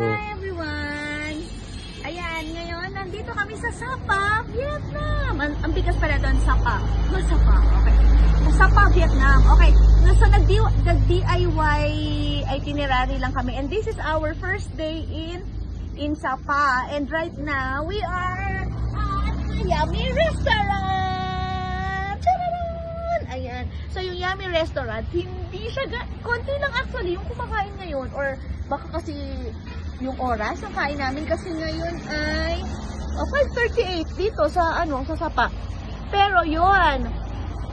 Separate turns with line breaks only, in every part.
Hi everyone! Ayan, ngayon nandito kami sa Sapa, Vietnam. Ang bigas pala doon, Sapa. Sapa, okay. Sa Sapa, Vietnam. Okay, so nag-DIY itinerary lang kami. And this is our first day in Sapa. And right now, we are at Yummy Restaurant! Tararan! Ayan. So yung Yummy Restaurant, hindi siya, konti lang actually yung kumakain ngayon. Or baka kasi yung oras ng kain namin kasi ngayon ay 5:38 dito sa sa Sapa. Pero yun,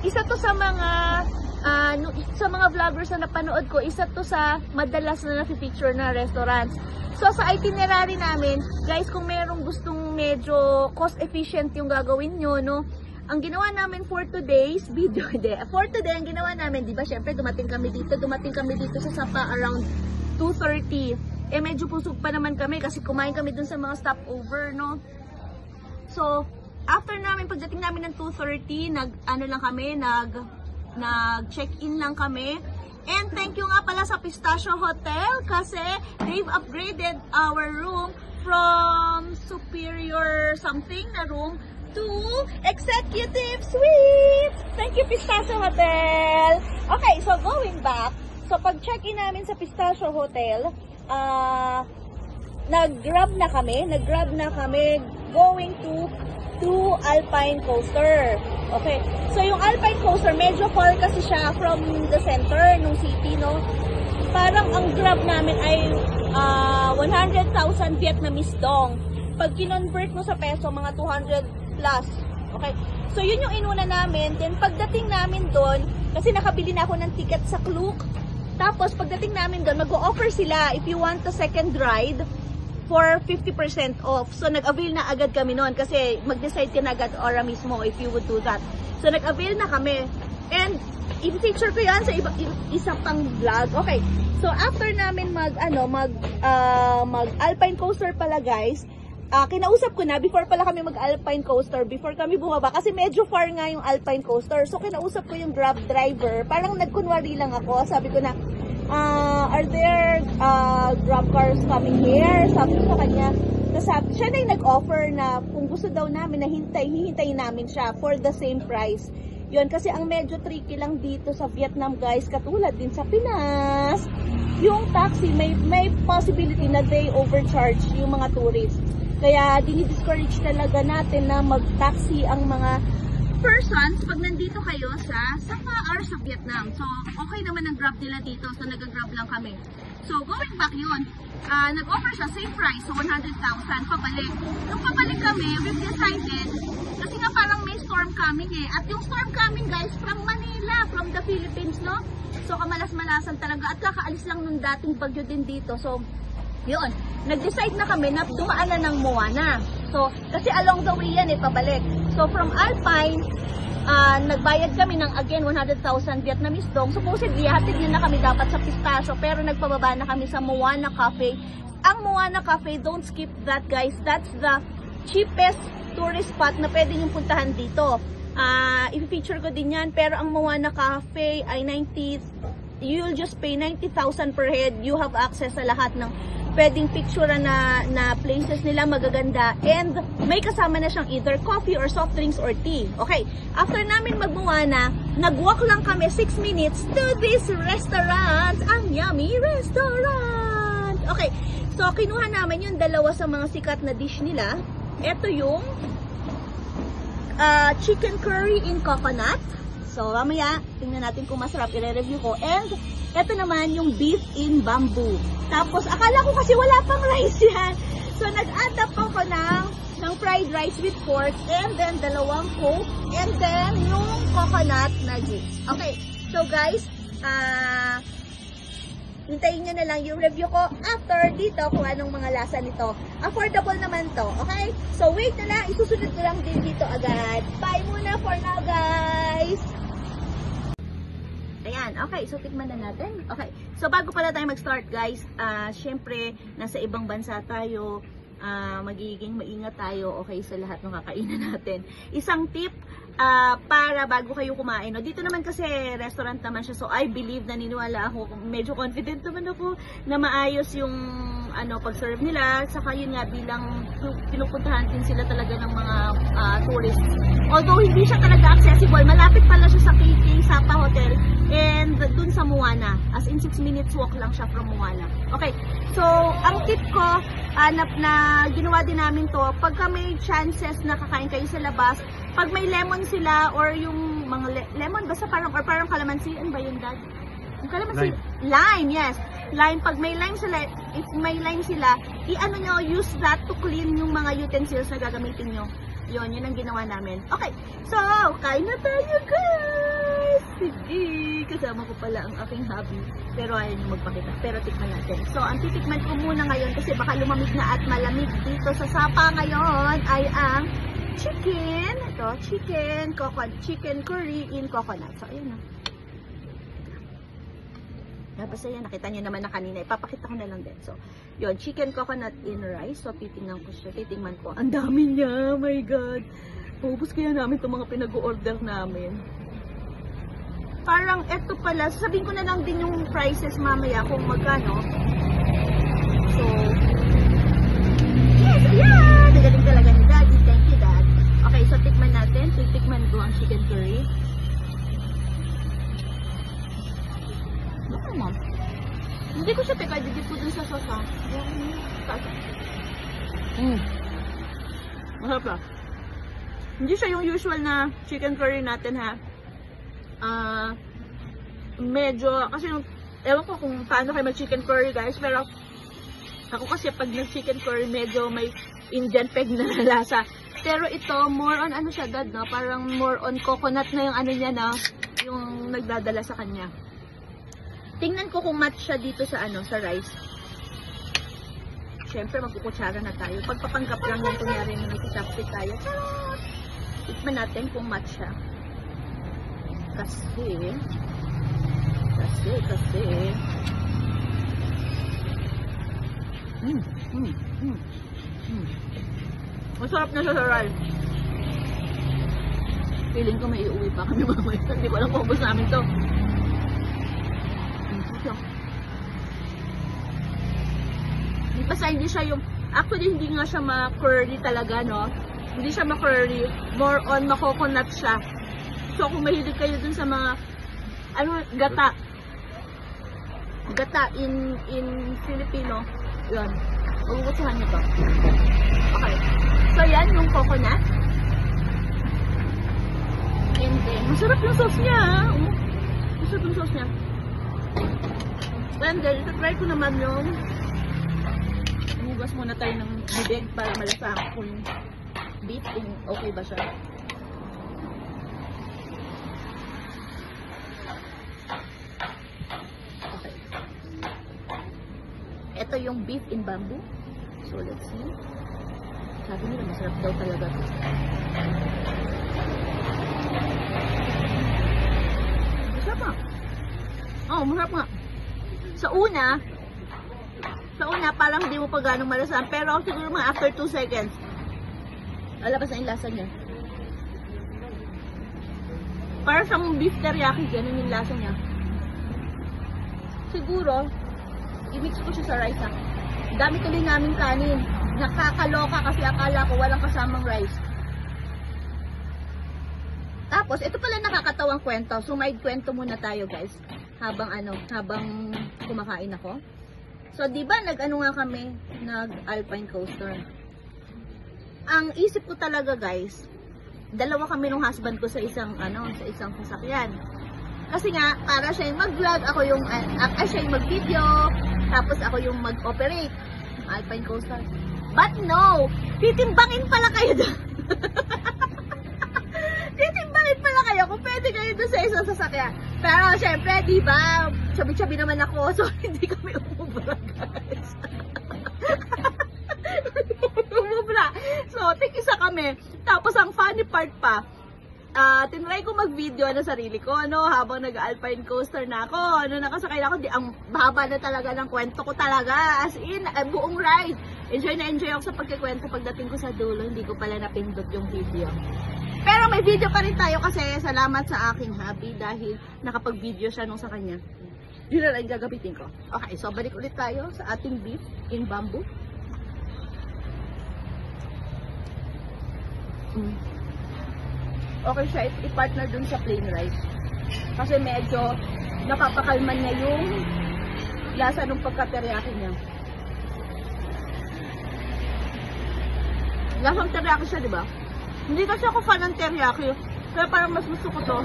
isa to sa mga vloggers na napanood ko, isa to sa madalas na na-feature na restaurants. So sa itinerary namin, guys, kung merong gustong medyo cost efficient yung gagawin nyo, no? Ang ginawa namin for today's video, for today, ang ginawa namin, di ba, syempre dumating kami dito sa Sapa around 2:30. Eh medyo pusog pa naman kami kasi kumain kami dun sa mga stopover, no? So, after namin, pagdating namin ng 2:30, nag-check-in lang kami. And thank you nga pala sa Pistachio Hotel kasi they've upgraded our room from superior something na room to executive suite. Thank you, Pistachio Hotel. Okay, so going back, so pag check-in namin sa Pistachio Hotel, nag-grab na kami going to Alpine Coaster. Okay, so yung Alpine Coaster, medyo far kasi siya from the center ng city, no? Parang ang grab namin ay 100,000 Vietnamese dong. Pag kinonvert mo sa peso, mga 200 plus. Okay, so yun yung inuna namin. Then pagdating namin doon, kasi nakabili na ako ng ticket sa Klook. Tapos pagdating namin doon, mag-o-offer sila if you want a second ride for 50% off. So nag-avail na agad kami noon kasi mag-decide ka na agad ora mismo if you would do that. So nag-avail na kami. And i-feature ko yan sa isa pang vlog. Okay. So after namin mag Alpine Coaster pala, guys, kinausap ko na before pala kami mag-Alpine Coaster, before kami bumaba kasi medyo far nga yung Alpine Coaster. So kinausap ko yung Grab driver. Parang nagkunwari lang ako. Sabi ko na, are there Grab cars coming here? Sabi ko sa kanya. Sabi, siya na yung nag-offer na kung gusto daw namin na hihintayin namin siya for the same price. Yun, kasi ang medyo tricky lang dito sa Vietnam, guys, katulad din sa Pinas, yung taxi, may possibility na they overcharge yung mga tourists. Kaya dinidiscourage talaga natin na mag-taxi ang mga persons pag nandito kayo sa Sapa or sa Vietnam. So, okay naman ang grab nila dito. So, nag-grab lang kami. So, going back yun, nag-offer siya same price, so 100,000 pabalik. Nung pabalik kami, we've decided, kasi nga parang may storm coming eh. At yung storm coming, guys, from Manila, from the Philippines, no? So, kamalas-malasan talaga. At kakaalis lang nung dating bagyo din dito. So, yun, nag-decide na kami na dumaan na ng Moana. So, kasi along the way yan pabalik. So, from Alpine, nagbayad kami ng again 100,000 Vietnamese dong. Supposedly, hatid yun na kami dapat sa Pistachio, pero nagpababa na kami sa Moana Cafe. Ang Moana Cafe, don't skip that, guys. That's the cheapest tourist spot na pwede nyo puntahan dito. I-feature ko din yan, pero ang Moana Cafe ay you'll just pay 90,000 per head. You have access sa lahat ng pwedeng picture na places nila, magaganda, and may kasama na siyang either coffee or soft drinks or tea. Okay, after namin mag-Moana, nag-walk lang kami 6 minutes to this restaurant, ang Yummy Restaurant. Okay, so kinuha namin yung dalawa sa mga sikat na dish nila. Ito yung chicken curry in coconut. So, mamaya, tingnan natin kung masarap, i-review ko. And, ito naman yung beef in bamboo. Tapos, akala ko kasi wala pang rice yan. So, nag-add up ako ng fried rice with pork, and then dalawang coke, and then yung coconut na juice. Okay, so guys, hintayin nyo na lang yung review ko after dito kung anong mga lasa nito. Affordable naman to, okay? So, wait na lang, isusunod ko lang din dito agad. Bye muna for now, guys! Ayan, okay, so tikman na natin. Okay, so bago pala tayo mag-start, guys, syempre, nasa ibang bansa tayo, magiging maingat tayo, okay, sa lahat ng kakainan natin. Isang tip, para bago kayo kumain. No? Dito naman kasi restaurant naman siya, so I believe, naniniwala ako, medyo confident naman ako na maayos yung
pag-serve nila. Saka yun nga, bilang pinupuntahan din sila talaga ng mga tourists. Although hindi siya talaga accessible, malapit pala siya sa KK Sapa Hotel and dun sa Moana. As in 6 minutes walk lang siya from Moana. Okay, so ang tip ko, na ginawa din namin to, pagka may chances na kakain kayo sa labas, pag may lemon sila or yung mga lemon, basta parang, or parang kalamansi, ano ba yun, Dad? Yung kalamansi, lime, yes. Lime, pag may lime sila, if may lime sila, i-ano nyo, use that to clean yung mga utensils na gagamitin nyo. Yun ang ginawa namin. Okay, so, kain na tayo, guys! Sige, kasama ko pala ang aking hubby. Pero ayaw nyo magpakita. Pero tikman natin. So, ang titikman ko muna ngayon, kasi baka lumamig na at malamig dito sa Sapa ngayon, ay ang chicken. Ito, chicken curry in coconut. So, ayan na. Basta yan, nakita nyo naman na kanina. Ipapakita ko na lang din. So, yun, chicken coconut in rice. So, titingnan ko siya. Titingnan ko. Ang dami niya. Oh my God. Paubos kaya namin itong mga pinag-order namin. Parang, eto pala. Sabihin ko na lang din yung prices mamaya kung magkano. So, yes, ayan. Nagaling talaga ni Daddy. Thank you, Dad. Okay, so tikman natin. Titikman ko ang chicken curry. Ma'am. Hindi ko siya didip ko dun sa sauce. Masarap na. Hindi siya yung usual na chicken curry natin, ha. Medyo, kasi yung, ewan ko kung paano kayo mag-chicken curry, guys, pero ako kasi pag nag-chicken curry, medyo may Indian peg na lasa. Pero ito, more on ano siya, Dad, no? Parang more on coconut na yung ano niya, na yung nagdadala sa kanya. Tingnan ko kung match siya dito sa sa rice. Siyempre, magkukutsara na tayo. Pagpapanggap lang yung kunyari na nag-chopstick tayo. Charot! Tikman natin kung match siya. Kasi... Masarap na siya sa rice. Feeling ko may iuwi pa kami mamaya. Hindi ko alam kung ubos namin to. Basta hindi siya yung, actually hindi nga siya ma-curry talaga, no? Hindi siya ma-curry, more on ma-coconut siya. So kung mahilig kayo dun sa mga, gata. Gata in Filipino, yun. Magugutsuhan nyo to. Okay. So yan yung coconut. And then, masarap yung sauce niya, ha? Masarap yung sauce niya. And then, try ko naman yung hugas muna tayo ng bibig para malasahan ko yung beef kung okay ba siya. Okay. Ito yung beef in bamboo. So, let's see. Sabi nila, masarap daw talaga. Masarap nga. Oh, masarap nga. Sa una, parang hindi mo pa ganong malasahan. Pero siguro mga after 2 seconds, lalabas na yung lasa niya. Para siyang beef teriyaki, ganun yung lasa niya. Siguro, i-mix ko siya sa rice, ha. Dami tuloy namin kanin. Nakakaloka kasi akala ko walang kasamang rice. Tapos, ito pala nakakatawang kwento. So, may kwento muna tayo, guys. Habang kumakain ako. So, di ba nag-ano nga kami, nag-alpine coaster. Ang isip ko talaga, guys, dalawa kami ng husband ko sa isang sasakyan. Kasi nga, para siya yung mag-vlog, ako yung, siya yung mag-video, tapos ako yung mag-operate. Alpine coaster. But no! Titimbangin pala kayo doon. Titimbangin pala kayo kung pwede kayo doon sa isang sasakyan. Pero, syempre, di ba, chabi-chabi naman ako, so hindi kami umubra, guys. Umubra. So, tig-isa kami. Tapos, ang funny part pa, tinry ko mag-video na sarili ko, habang nag-alpine coaster na ako, nakasakay na ako, ang baba na talaga ng kwento ko talaga, as in, buong ride. Enjoy na enjoy ako sa pagkikwento. Pagdating ko sa dulo, hindi ko pala napindot yung video. Pero may video pa rin tayo kasi salamat sa aking hubby dahil nakapag-video siya nung sa kanya. Yun na lang yung gagamitin ko. Okay, so balik ulit tayo sa ating beef in bamboo. Okay siya i-partner dun sa plain rice. Kasi medyo napapakalman niya yung lasa ng pagka-teriyaki niya. Lasang teriyaki siya, di ba? Hindi kasi ako fan ng teriyaki. Kaya parang mas gusto ko to.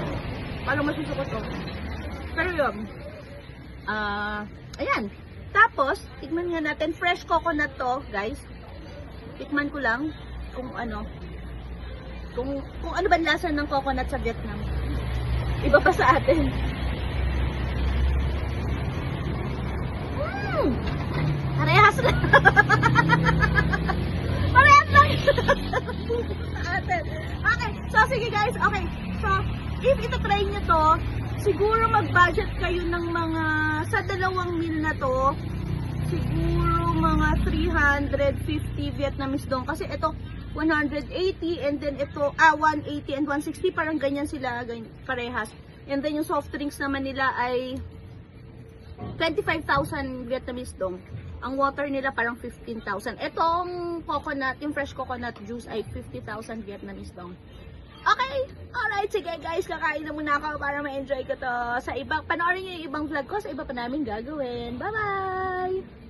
Pero yun. Ayan. Tapos, tikman nga natin. Fresh coconut to, guys. Tikman ko lang kung ano. Kung ano ba lasa ng coconut sa Vietnam. Iba pa sa atin. Parehas lang. Parehas lang. Sa atin. Okay. So, sige guys. Okay. So, if itatry nyo to, siguro mag-budget kayo ng mga, sa 2 meal na to, siguro mga 350 Vietnamese dong. Kasi ito, 180 and then ito, 180 and 160. Parang ganyan sila, parehas. And then yung soft drinks naman nila ay 25,000 Vietnamese dong. Ang water nila parang 15,000. Itong coconut, yung fresh coconut juice ay 50,000 Vietnamese dong. Okay, alright, sige guys, kakain na muna ako para ma-enjoy ko to sa ibang, panoorin nyo yung ibang vlog ko sa iba pa namin gagawin. Bye-bye!